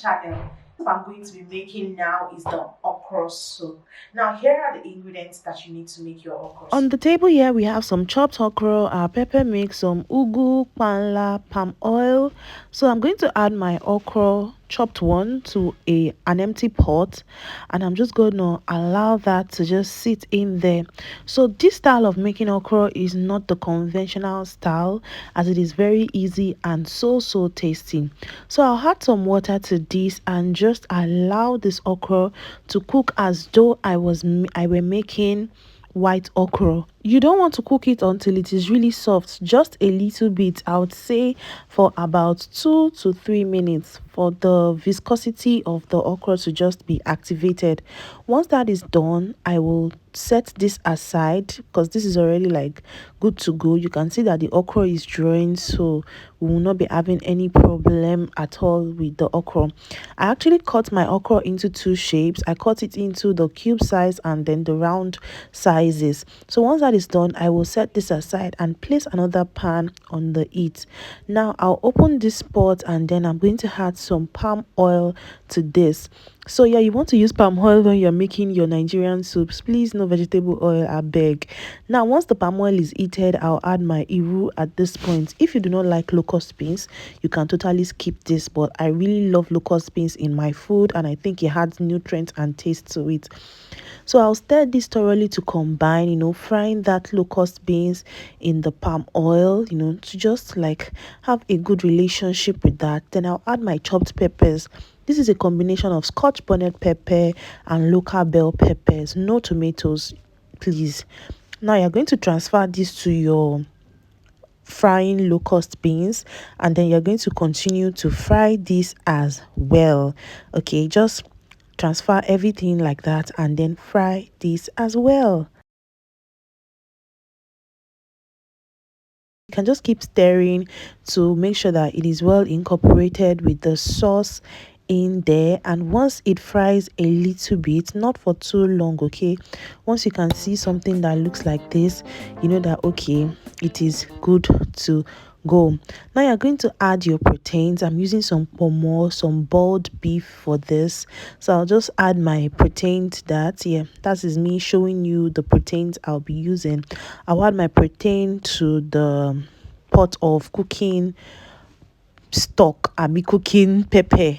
channel. What I'm going to be making now is the okra soup. Now here are the ingredients that you need to make your okra soup. On the table here we have some chopped okra, pepper mix, some ugu, panla, palm oil. So I'm going to add my okra chopped one to an empty pot, and I'm just going to allow that to just sit in there. So this style of making okra is not the conventional style, as it is very easy and so tasty. So I'll add some water to this and just allow this okra to cook as though I were making white okra. You don't want to cook it until it is really soft, just a little bit. I would say for about 2 to 3 minutes for the viscosity of the okra to just be activated. Once that is done, I will set this aside because this is already like good to go. You can see that the okra is drying, so we will not be having any problem at all with the okra. I actually cut my okra into two shapes. I cut it into the cube size and then the round sizes. So once that is done, I will set this aside and place another pan on the heat. Now I'll open this pot and then I'm going to add some palm oil to this. So yeah, you want to use palm oil when you're making your Nigerian soups. Please, no vegetable oil, I beg. Now once the palm oil is heated, I'll add my iru at this point. If you do not like locust beans, you can totally skip this, but I really love locust beans in my food and I think it adds nutrients and taste to it. So I'll stir this thoroughly to combine, frying that locust beans in the palm oil, to just like have a good relationship with that. Then I'll add my chopped peppers. This is a combination of Scotch bonnet pepper and local bell peppers. No tomatoes, please. Now you're going to transfer this to your frying locust beans, and then you're going to continue to fry this as well. Okay, just transfer everything like that and then fry this as well. You can just keep stirring to make sure that it is well incorporated with the sauce in there. And once it fries a little bit, not for too long, okay, once you can see something that looks like this, you know that okay, it is good to go. Now you're going to add your proteins. I'm using some pomo, some boiled beef for this, so I'll just add my protein to that. Yeah, that is me showing you the proteins I'll be using. I'll add my protein to the pot of cooking stock. I'll be cooking pepper,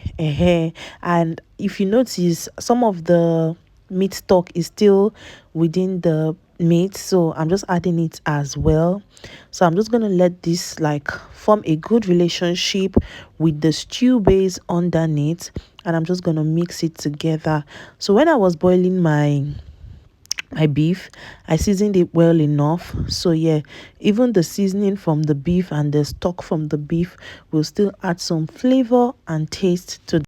and if you notice, some of the meat stock is still within the meat, so I'm just adding it as well. So I'm just going to let this like form a good relationship with the stew base underneath, and I'm just going to mix it together. So when I was boiling my beef, I seasoned it well enough. So yeah, even the seasoning from the beef and the stock from the beef will still add some flavor and taste to.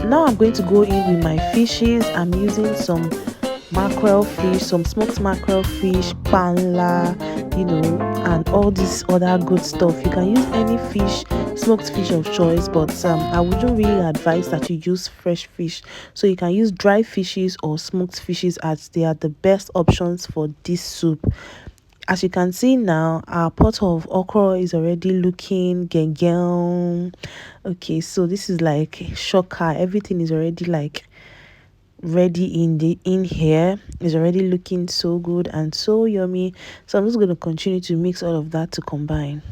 Now I'm going to go in with my fishes. I'm using some mackerel fish, some smoked mackerel fish, panla, and all this other good stuff. You can use any fish, smoked fish of choice, but I wouldn't really advise that you use fresh fish. So you can use dry fishes or smoked fishes, as they are the best options for this soup. As you can see now, our pot of okra is already looking gegel. Okay, so this is like shocker. Everything is already like ready in here. Is already looking so good and so yummy. So I'm just going to continue to mix all of that to combine.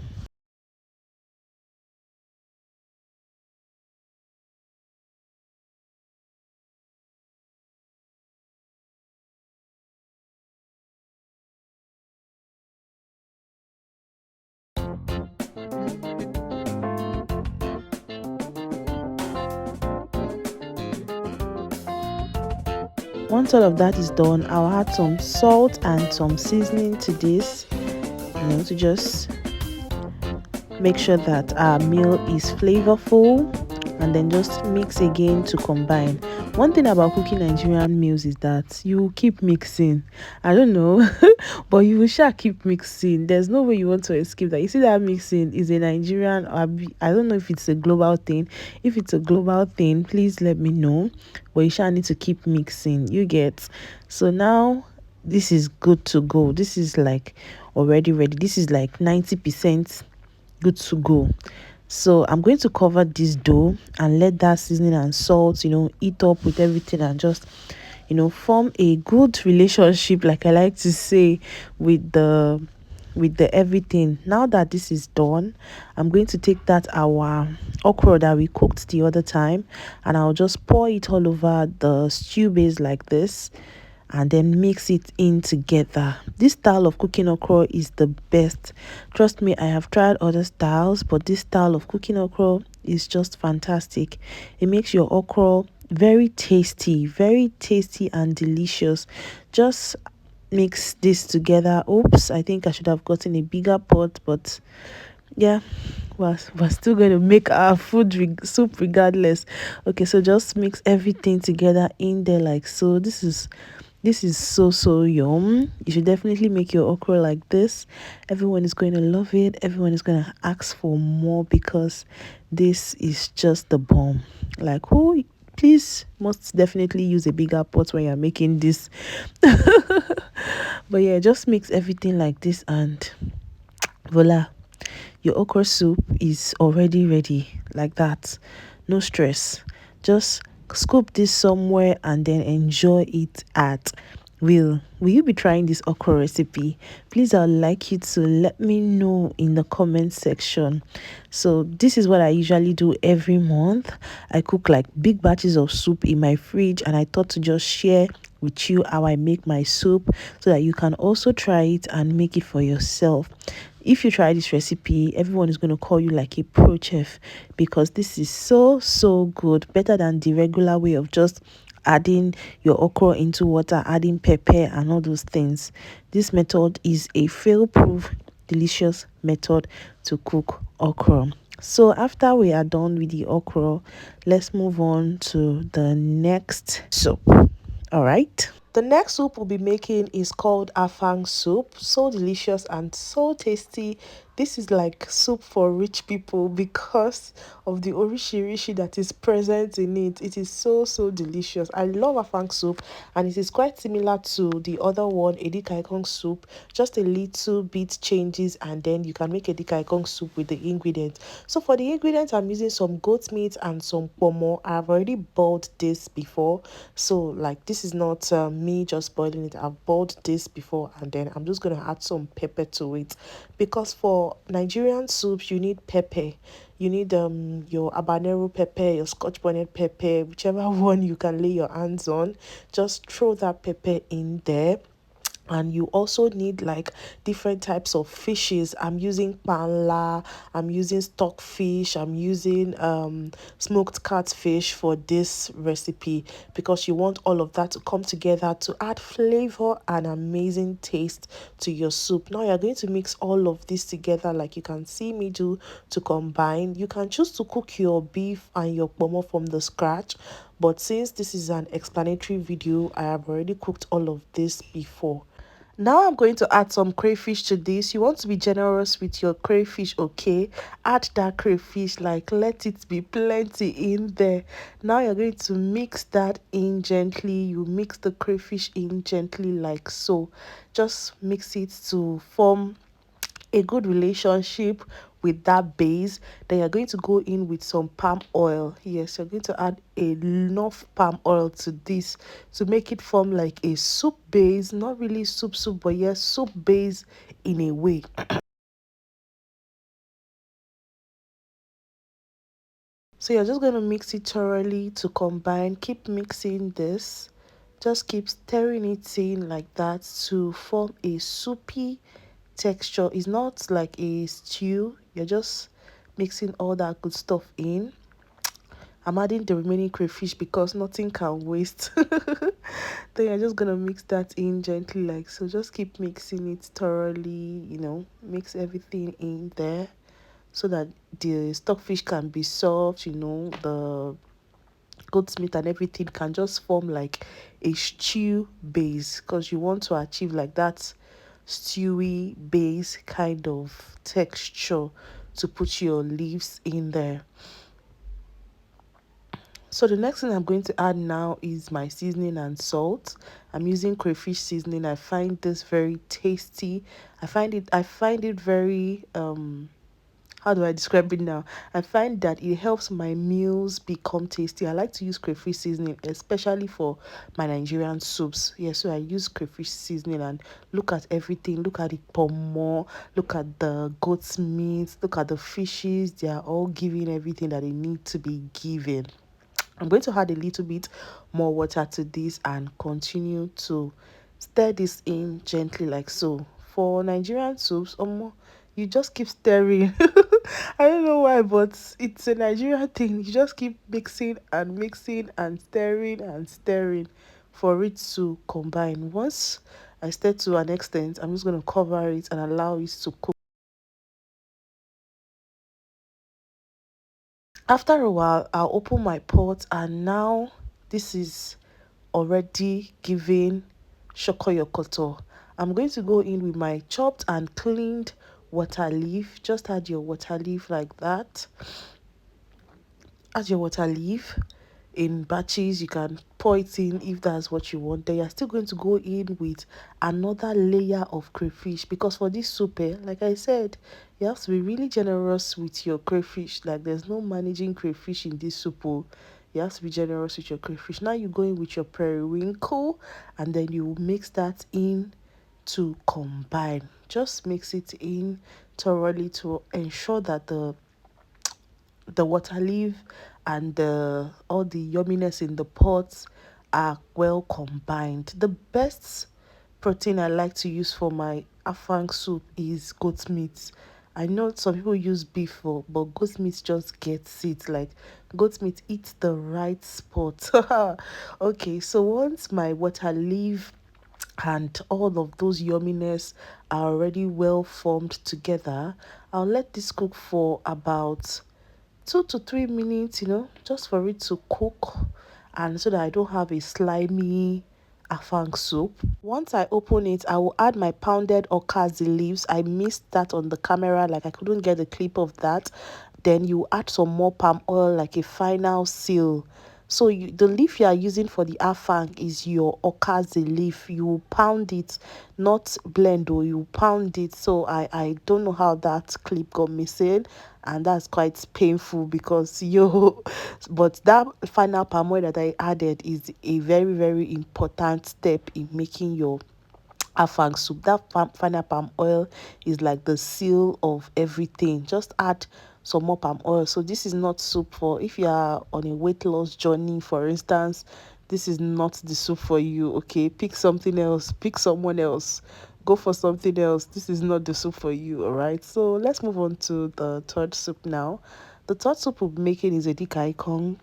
Once all of that is done, I'll add some salt and some seasoning to this, to just make sure that our meal is flavorful and then just mix again to combine. One thing about cooking Nigerian meals is that you keep mixing. I don't know, but you will sure keep mixing. There's no way you want to escape that. You see that mixing is a Nigerian, or I don't know if it's a global thing. If it's a global thing, please let me know. But you sure need to keep mixing. You get. So now this is good to go. This is like already ready. This is like 90% good to go. So I'm going to cover this dough and let that seasoning and salt, eat up with everything, and just, form a good relationship, like I like to say, with the everything. Now that this is done, I'm going to take that our okra that we cooked the other time, and I'll just pour it all over the stew base like this, and then mix it in together. This style of cooking okra is the best. Trust me, I have tried other styles, but this style of cooking okra is just fantastic. It makes your okra very tasty and delicious. Just mix this together. Oops, I think I should have gotten a bigger pot, but yeah, we're still going to make our soup regardless. Okay, so just mix everything together in there like so. This is so yum. You should definitely make your okra like this. Everyone is going to love it. Everyone is going to ask for more because this is just the bomb. Like, who? Please must definitely use a bigger pot when you're making this. But yeah, just mix everything like this, and voila, your okra soup is already ready like that. No stress. Just scoop this somewhere and then enjoy it at will you be trying this okra recipe? Please, I'd like you to let me know in the comment section. So this is what I usually do every month. I cook like big batches of soup in my fridge, and I thought to just share with you how I make my soup so that you can also try it and make it for yourself. If you try this recipe, everyone is going to call you like a pro chef, because this is so good, better than the regular way of just adding your okra into water, adding pepper and all those things. This method is a fail proof delicious method to cook okra. So after we are done with the okra, let's move on to the next soup. All right. The next soup we'll be making is called Afang soup. So delicious and so tasty. This is like soup for rich people because of the orishirishi that is present in it. It is so delicious. I love Afang soup, and it is quite similar to the other one, Edikaikong soup. Just a little bit changes, and then you can make Edikaikong soup with the ingredients. So for the ingredients, I'm using some goat meat and some Pomo. I've already boiled this before, so like this is not me just boiling it. I've boiled this before, and then I'm just going to add some pepper to it, because for Nigerian soups you need pepper. You need your habanero pepper, your Scotch bonnet pepper, whichever one you can lay your hands on. Just throw that pepper in there. And you also need like different types of fishes. I'm using Panla, I'm using stockfish, I'm using smoked catfish for this recipe, because you want all of that to come together to add flavor and amazing taste to your soup. Now you're going to mix all of this together like you can see me do to combine. You can choose to cook your beef and your pomo from the scratch, but since this is an explanatory video, I have already cooked all of this before. Now I'm going to add some crayfish to this. You want to be generous with your crayfish, okay? Add that crayfish, like let it be plenty in there. Now you're going to mix that in gently. You mix the crayfish in gently like so. Just mix it to form a good relationship with that base. Then you're going to go in with some palm oil. Yes, you're going to add enough palm oil to this to make it form like a soup base. Not really soup, but yes, soup base in a way. So you're just going to mix it thoroughly to combine. Keep mixing this. Just keep stirring it in like that to form a soupy texture. It's not like a stew. You're just mixing all that good stuff in. I'm adding the remaining crayfish because nothing can waste. Then you're just gonna mix that in gently like so. Just keep mixing it thoroughly, mix everything in there so that the stockfish can be soft, the goat's meat and everything can just form like a stew base, because you want to achieve like that stewy base kind of texture to put your leaves in there. So the next thing I'm going to add now is my seasoning and salt. I'm using crayfish seasoning. I find this very tasty. I find it very how do I describe it now? I find that it helps my meals become tasty. I like to use crayfish seasoning, especially for my Nigerian soups. Yeah, so I use crayfish seasoning and look at everything. Look at the pomo, look at the goat's meat, look at the fishes. They are all giving everything that they need to be given. I'm going to add a little bit more water to this and continue to stir this in gently like so. For Nigerian soups, you just keep stirring. I don't know why, but it's a Nigerian thing. You just keep mixing and stirring for it to combine. Once I stir to an extent, I'm just going to cover it and allow it to cook. After a while, I'll open my pot, and now this is already giving shokoyokoto. I'm going to go in with my chopped and cleaned water leaf. Just add your water leaf like that. Add your water leaf in batches. You can pour it in if that's what you want. Then you're still going to go in with another layer of crayfish, because for this soup, like I said, you have to be really generous with your crayfish. Like, there's no managing crayfish in this soup. You have to be generous with your crayfish. Now you go in with your periwinkle, and then you mix that in to combine. Just mix it in thoroughly to ensure that the water leaf and all the yumminess in the pots are well combined. The best protein I like to use for my Afang soup is goat meat. I know some people use beef for, but goat meat just gets it. Like, goat meat eats the right spot. Okay, so once my water leaf and all of those yumminess are already well formed together, I'll let this cook for about 2 to 3 minutes, just for it to cook, and so that I don't have a slimy afang soup. Once I open it, I will add my pounded okazi leaves. I missed that on the camera, like I couldn't get a clip of that. Then you add some more palm oil, like a final seal. So the leaf you are using for the afang is your okazi leaf. You pound it, not blend, or you pound it. So I don't know how that clip got missing, and that's quite painful because but that final palm oil that I added is a very, very important step in making your afang soup. That final palm oil is like the seal of everything. Just add some more palm oil. So this is not soup for if you are on a weight loss journey, for instance. This is not the soup for you. Okay, pick something else, pick someone else, go for something else. This is not the soup for you. All right, so let's move on to the third soup now. The third soup we'll be making is Edikaikong.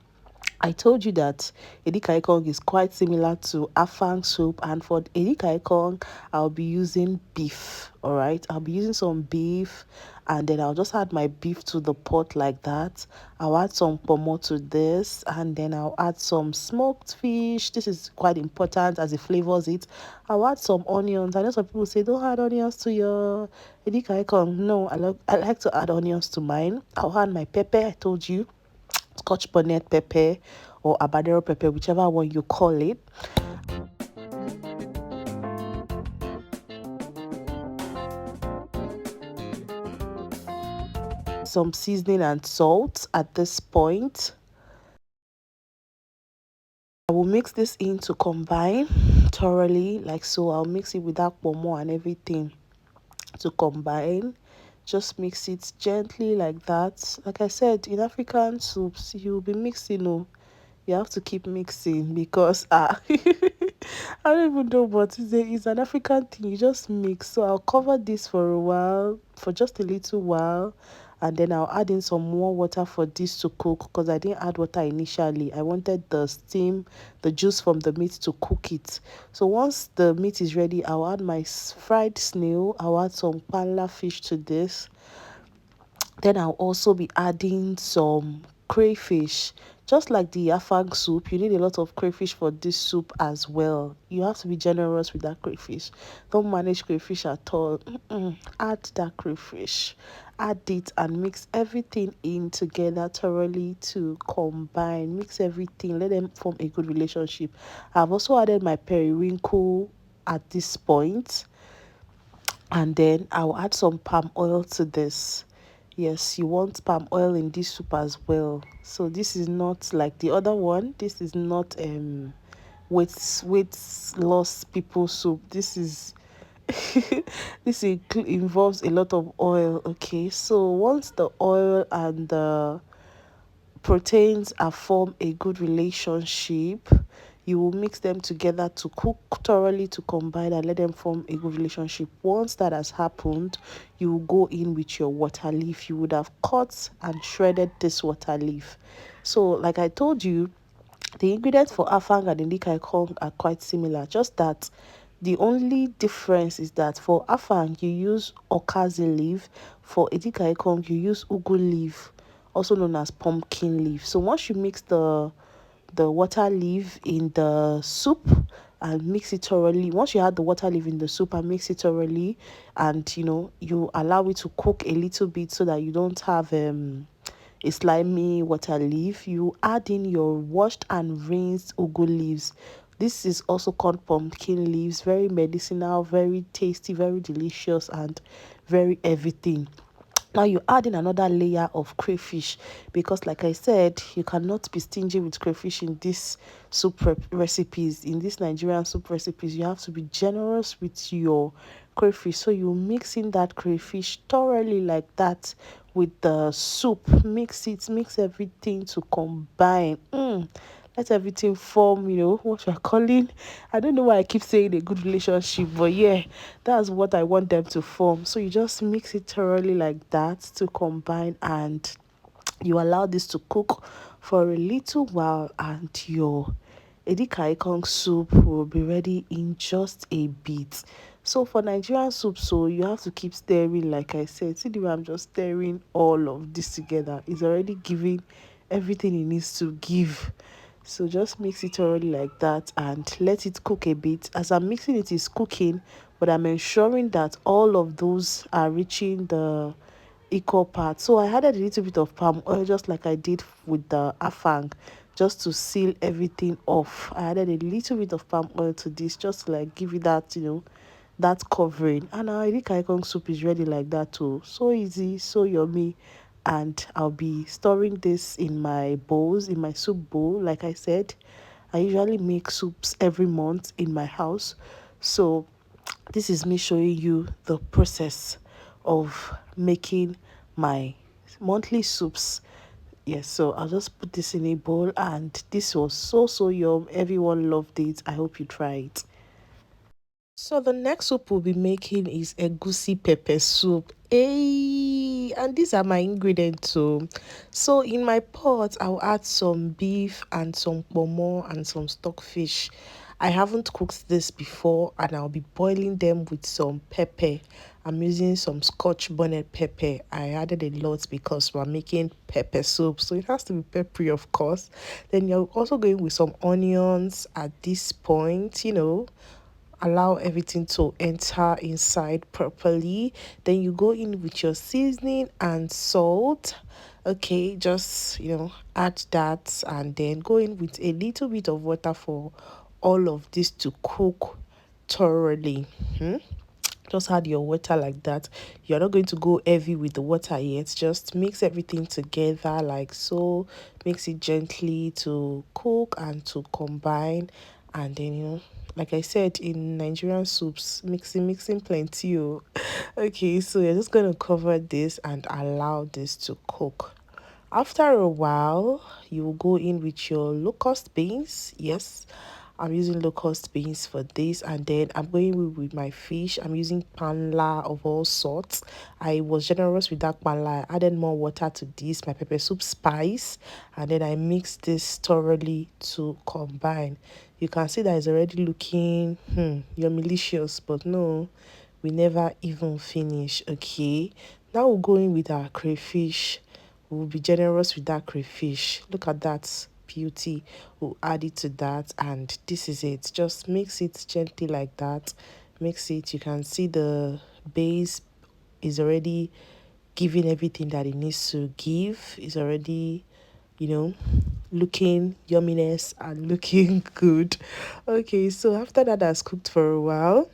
I told you that Edikaikong is quite similar to Afang soup, and for Edikaikong, I'll be using beef. All right, I'll be using some beef, and then I'll just add my beef to the pot like that. I'll add some Pomo to this, and then I'll add some smoked fish. This is quite important as it flavors it. I'll add some onions. I know some people say don't add onions to your Edikaikong. No, I like to add onions to mine. I'll add my pepper. I told you, Scotch bonnet pepper or habanero pepper, whichever one you call it. Some seasoning and salt at this point. I will mix this in to combine thoroughly, like so. I'll mix it with that pomo and everything to combine. Just mix it gently like that. Like I said, in African soups, you'll be mixing. Oh, you have to keep mixing because I don't even know, but it's an African thing. You just mix. So I'll cover this for a while, for just a little while, and then I'll add in some more water for this to cook, because I didn't add water initially. I wanted the steam, the juice from the meat to cook it. So once the meat is ready, I'll add my fried snail. I'll add some panla fish to this. Then I'll also be adding some crayfish. Just like the Afang soup, you need a lot of crayfish for this soup as well. You have to be generous with that crayfish. Don't manage crayfish at all. Add that crayfish. Add it and mix everything in together thoroughly to combine. Mix everything. Let them form a good relationship. I've also added my periwinkle at this point, and then I'll add some palm oil to this. Yes, you want palm oil in this soup as well. So this is not like the other one. This is not with lost people soup. This is involves a lot of oil. Okay, so once the oil and the proteins are form a good relationship, you will mix them together to cook thoroughly to combine and let them form a good relationship. Once that has happened, you will go in with your water leaf. You would have cut and shredded this water leaf. So like I told you, the ingredients for Afang and Edikaikong are quite similar, just that the only difference is that for Afang you use Okazi leaf, for Edikaikong you use Ugu leaf, also known as pumpkin leaf. So once you mix the water leaf in the soup and mix it thoroughly, once you add the water leaf in the soup and mix it thoroughly, and you allow it to cook a little bit so that you don't have a slimy water leaf, you add in your washed and rinsed ugu leaves. This is also called pumpkin leaves. Very medicinal, very tasty, very delicious, and very everything. Now you add in another layer of crayfish, because like I said, you cannot be stingy with crayfish in this recipes. In this Nigerian soup recipes, you have to be generous with your crayfish. So you mix in that crayfish thoroughly like that with the soup. Mix everything to combine. Let everything form, what you're calling. I don't know why I keep saying a good relationship, but yeah, that's what I want them to form. So you just mix it thoroughly like that to combine, and you allow this to cook for a little while, and your Edikaikong soup will be ready in just a bit. So for Nigerian soup, so you have to keep stirring, like I said. See the way I'm just stirring all of this together. It's already giving everything it needs to give. So just mix it thoroughly like that and let it cook a bit. As I'm mixing it, is cooking, but I'm ensuring that all of those are reaching the equal part. So I added a little bit of palm oil, just like I did with the afang, just to seal everything off. I added a little bit of palm oil to this, just to like give it that, that covering. And our Edikaikong soup is ready like that too. So easy, so yummy. And I'll be storing this in my bowls, in my soup bowl. Like I said, I usually make soups every month in my house. So this is me showing you the process of making my monthly soups. Yes, so I'll just put this in a bowl, and this was so yum. Everyone loved it. I hope you try it. So the next soup we'll be making is Egusi pepper soup. Hey, and these are my ingredients too. So in my pot, I'll add some beef and some pomo and some stockfish. I haven't cooked this before, and I'll be boiling them with some pepper. I'm using some Scotch bonnet pepper. I added a lot because we're making pepper soup, so it has to be peppery, of course. Then you're also going with some onions at this point, allow everything to enter inside properly. Then you go in with your seasoning and salt. Okay, just add that, and then go in with a little bit of water for all of this to cook thoroughly. Just add your water like that. You're not going to go heavy with the water yet. Just mix everything together like so. Mix it gently to cook and to combine. And then like I said, in Nigerian soups, mixing plenty. Oh. Okay, so you're just going to cover this and allow this to cook. After a while, you will go in with your locust beans. Yes, I'm using locust beans for this, and then I'm going with my fish. I'm using panla of all sorts. I was generous with that panla. I added more water to this, my pepper soup spice, and then I mixed this thoroughly to combine. You can see that it's already looking you're malicious, but no, we never even finish. Okay, Now we'll go in with our crayfish. We'll be generous with that crayfish. Look at that beauty. We'll add it to that, and this is it. Just mix it gently like that. Mix it. You can see the base is already giving everything that it needs to give. Is already, you know, looking yumminess and looking good. Okay, so after that has cooked for a while,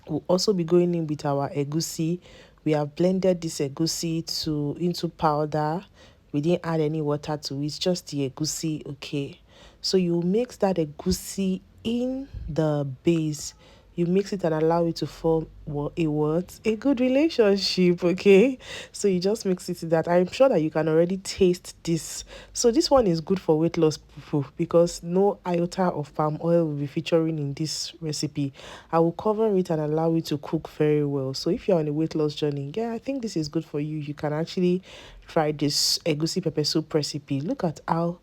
we'll also be going in with our egusi. We have blended this egusi into powder. We didn't add any water to it, just the egusi. Okay, so you mix that egusi in the base. You mix it and allow it to form a what? A good relationship, okay? So you just mix it to that. I'm sure that you can already taste this. So this one is good for weight loss people because no iota of palm oil will be featuring in this recipe. I will cover it and allow it to cook very well. So if you're on a weight loss journey, yeah, I think this is good for you. You can actually try this egusi pepper soup recipe. Look at how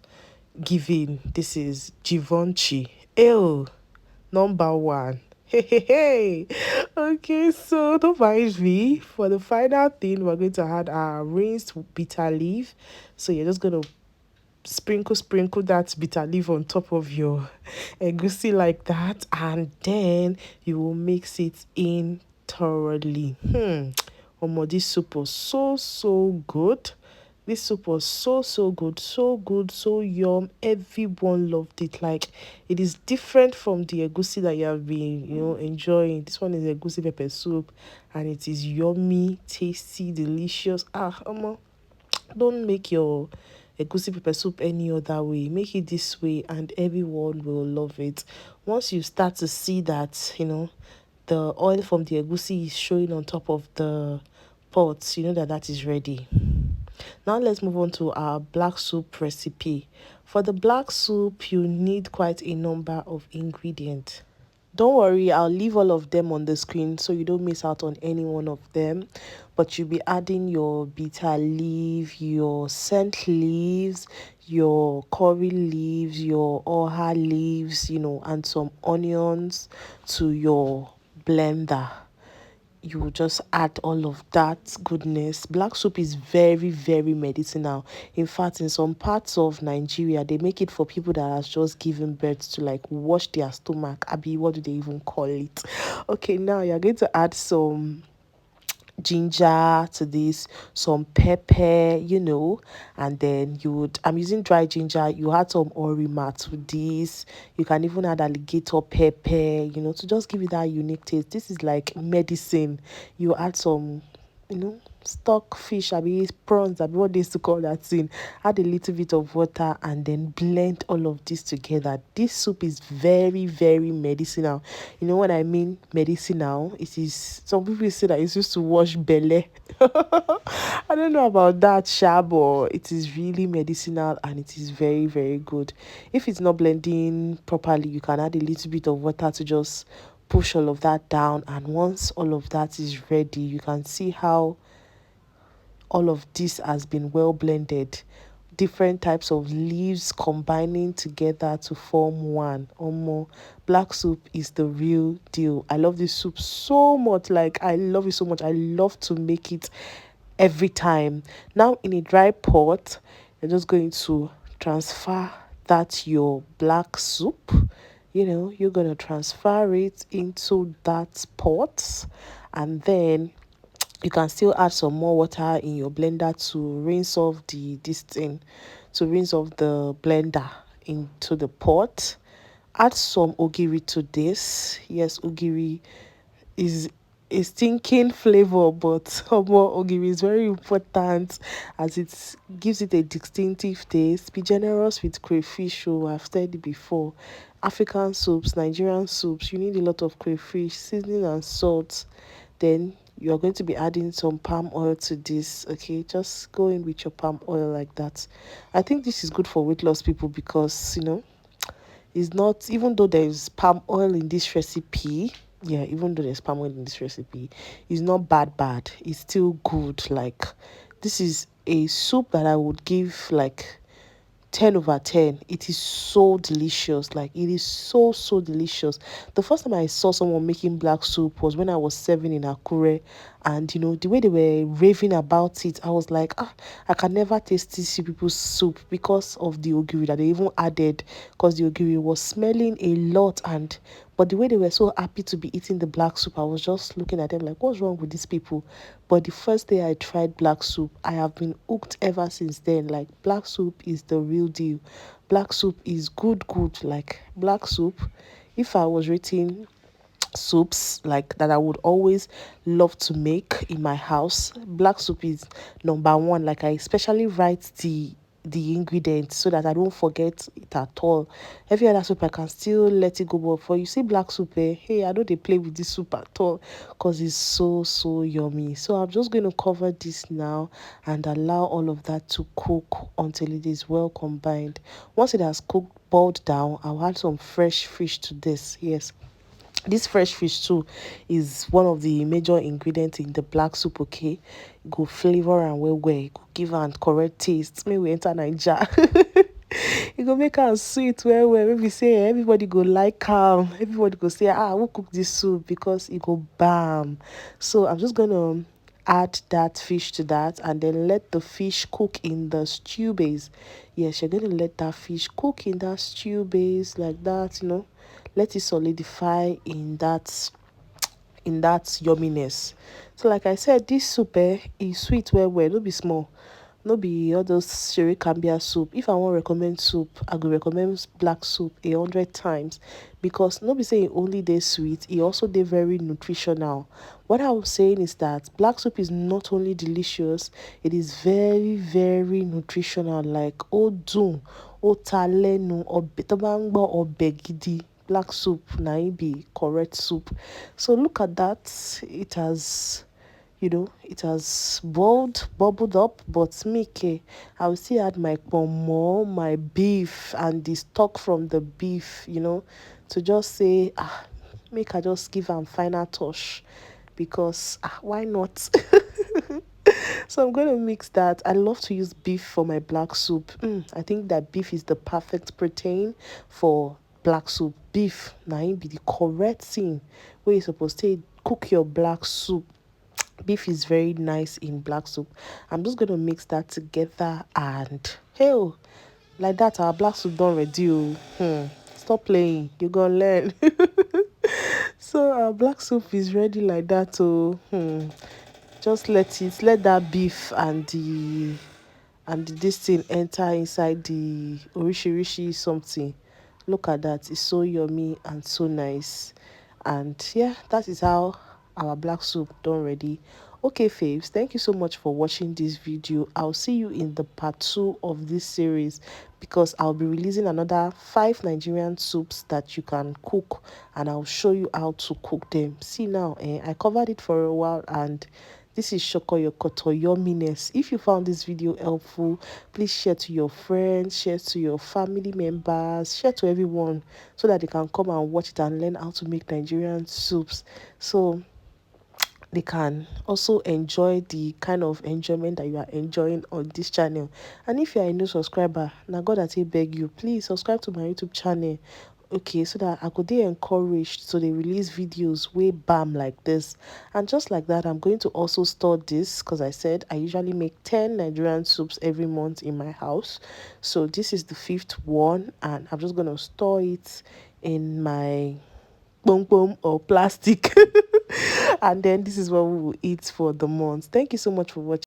giving this is. Givenchy. Ew. Number one. Hey, hey, hey. Okay, so don't mind me. For the final thing, we're going to add our rinsed bitter leaf. So you're just going to sprinkle that bitter leaf on top of your egusi like that, and then you will mix it in thoroughly. This soup was so good. This soup was so good, so good, so yum. Everyone loved it. Like, it is different from the egusi that you have been, enjoying. This one is egusi pepper soup, and it is yummy, tasty, delicious. Don't make your egusi pepper soup any other way. Make it this way, and everyone will love it. Once you start to see that, the oil from the egusi is showing on top of the pot, you know that is ready. Now let's move on to our black soup recipe. For the black soup, you need quite a number of ingredients. Don't worry, I'll leave all of them on the screen so you don't miss out on any one of them. But you'll be adding your bitter leaf, your scent leaves, your curry leaves, your oha leaves, and some onions to your blender. You will just add all of that goodness. Black soup is very, very medicinal. In fact, in some parts of Nigeria, they make it for people that are just giving birth to like wash their stomach. Abi, what do they even call it? Okay, now you're going to add some ginger to this, some pepper, and then I'm using dry ginger. You add some orima to this. You can even add alligator pepper, to just give it that unique taste. This is like medicine. You add some, stock fish, prawns, what they used to call that thing. Add a little bit of water and then blend all of this together. This soup is very, very medicinal. You know what I mean? Medicinal. It is. Some people say that it's used to wash belly. I don't know about that, sha, but it is really medicinal and it is very, very good. If it's not blending properly, you can add a little bit of water to just push all of that down. And once all of that is ready, you can see how all of this has been well blended. Different types of leaves combining together to form one. Black soup is the real deal. I love this soup so much. Like, I love it so much. I love to make it every time. Now, in a dry pot, you're just going to transfer that your black soup. You're going to transfer it into that pot, and then you can still add some more water in your blender to rinse off the blender into the pot. Add some ogiri to this. Yes, ogiri is a stinking flavor, but more ogiri is very important as it gives it a distinctive taste. Be generous with crayfish. I've said it before. African soups, Nigerian soups, you need a lot of crayfish, seasoning and salt. Then you're going to be adding some palm oil to this. Okay, just go in with your palm oil like that. I think this is good for weight loss people because it's not, even though there's palm oil in this recipe, even though there's palm oil in this recipe, it's not bad, it's still good. Like, this is a soup that I would give like 10 over 10. It is so delicious. Like, it is so delicious. The first time I saw someone making black soup was when I was 7 in Akure, And the way they were raving about it, I was like, I can never taste this people's soup because of the ogiri that they even added, because the ogiri was smelling a lot. And but the way they were so happy to be eating the black soup, I was just looking at them like, what's wrong with these people? But the first day I tried black soup, I have been hooked ever since then. Like, black soup is the real deal. Black soup is good. Like, black soup, if I was rating soups like that I would always love to make in my house, black soup is number one. Like, I especially write the ingredients so that I don't forget it at all. Every other soup I can still let it go, but for you see black soup, hey, I know they play with this soup at all, because it's so yummy. So I'm just going to cover this now and allow all of that to cook until it is well combined. Once it has cooked, boiled down, I'll add some fresh fish to this. Yes, this fresh fish too is one of the major ingredients in the black soup. Okay, it go flavor and well, it go give am correct taste. May we enter Naija. It go make am sweet well. Maybe say everybody go like everybody go say, who cook this soup, because it go bam. So I'm just gonna add that fish to that and then let the fish cook in the stew base. Yes, you're gonna let that fish cook in that stew base like that, let it solidify in that yumminess. So like I said, this soup is sweet well, no be small, no be all those sherry cambia soup. If I wan recommend soup, I go recommend black soup 100 times, because no be say e only dey sweet, e also dey very nutritional. What I was saying is that black soup is not only delicious, it is very nutritional. Like, ó dùn, ó ta lẹ́nu, ọbẹ̀ tó bá ń gbọ́ ọbẹ̀ gidi, black soup na im be correct soup. So look at that, it has bubbled up, but me, I will still add my pomo, my beef, and the stock from the beef, to just say, make I just give am final touch, because why not? So I'm going to mix that. I love to use beef for my black soup. I think that beef is the perfect protein for black soup. Beef na im be the correct thing where you supposed to cook your black soup. Beef is very nice in black soup. I'm just going to mix that together, and hey, like that our black soup done ready. Stop playing, you gonna learn. So our black soup is ready like that. Just let that beef and this thing enter inside the orishirishi something. Look at that, it's so yummy and so nice. And yeah, that is how our black soup done ready. Okay, faves, thank you so much for watching this video. I'll see you in the part 2 of this series, because I'll be releasing another 5 Nigerian soups that you can cook, and I'll show you how to cook them. See now, I covered it for a while, and this is Shokoyokoto Yumminess. If you found this video helpful, please share to your friends, share to your family members, share to everyone, so that they can come and watch it and learn how to make Nigerian soups, so they can also enjoy the kind of enjoyment that you are enjoying on this channel. And if you are a new subscriber, now God, I beg you, please subscribe to my YouTube channel, okay, so that I could be encouraged so they release videos way bam like this. And just like that, I'm going to also store this, because I said I usually make 10 Nigerian soups every month in my house. So this is the 5th one, and I'm just going to store it in my boom or plastic. And then this is what we will eat for the month. Thank you so much for watching.